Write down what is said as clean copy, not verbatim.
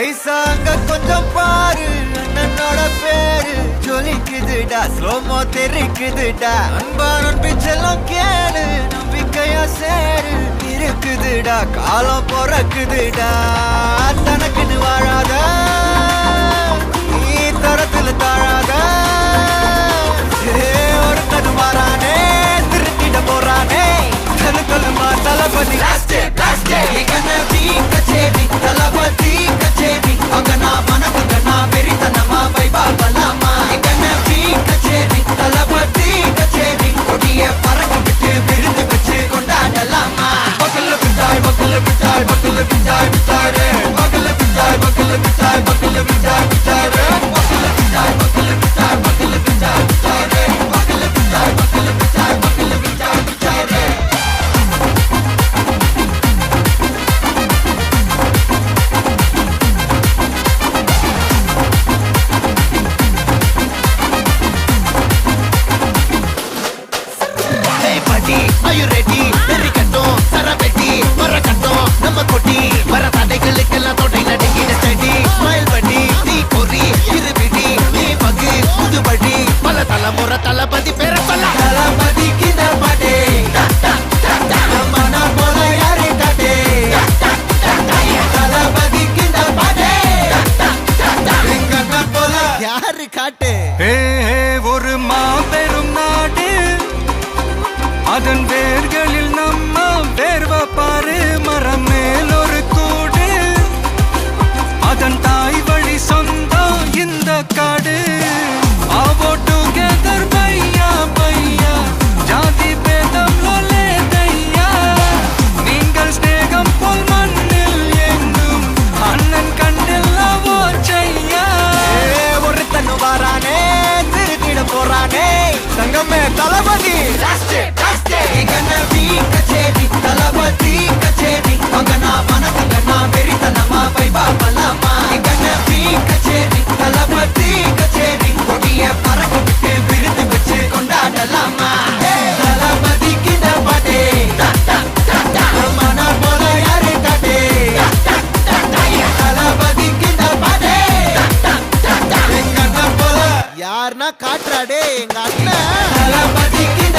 ஐசாங்க கொஞ்சம் பாரு அண்ணனோட பேரு ஜொலிக்குதுடா ஸ்லோமோ தெரிக்குதுடா அன்பான பிச்செல்லாம் கேளு நம்பிக்கையா சேரு இருக்குதுடா காலம் பிறக்குதுடா தனக்குன்னு வாழாத நீ தரத்துல தாழாத ஒருத்தன் மாறானே திருத்திட போறானே கலுமா தளபதி கச்சேரி தளபதி கச்சேரி அங்கனா மனவங்கனா வெறித்தனமா வைபா பலாமா கச்சேரி தளபதி கச்சேரி கொடிய பறக்க விட்டு விருந்து வச்சு கொண்டாடலாமா பக்கல்ல விட்டாய் பக்கல்ல விட்டாய் பக்கல்ல விட்டாய் விட்டாரே பக்கல்ல விட்டாய் பக்கல்ல விட்டாய் பக்கல்ல விட்டாய் விட்டாரே பக்கல்ல விட்டாய் பக்கல்ல விட்டாய் பக்கல்ல விட்டாய் விட்டாரே பக்கல்ல விட்டாய் பக்கல்ல விட்டாய் பக்கல்ல விட்டாய் விட்டாரே Are you ready? Terikatton, Sarabeti, Marakatton, Namakoti, Maratadaikalukella thodai nadingida steady. Smile buddy, nee kori, irubidi, nee pagi, pudubadi, pala talamura talapati pera solla. Talapati kinda pade, mana bola yare kate. Talapati kinda pade, ingana bola yaru kate. Hey, oru maaperum naadu அதன் வேர்களில் நம்ம வேர்வ பாரு மரம் மேல் ஒரு கூடு அதன் தாய் வழி சொந்தம் இந்த காடு ஆவோ டுகெதர் பையா பையா ஜாதி பேதம் லோலே தையா நீங்கள் ஸ்நேகம் போல் மண்ணில் எங்கும் அண்ணன் கண்டெல்லாவோ செய்யா ஒரு தன்னு வாரானே திருத்திட போறானே தங்கமே தளபதி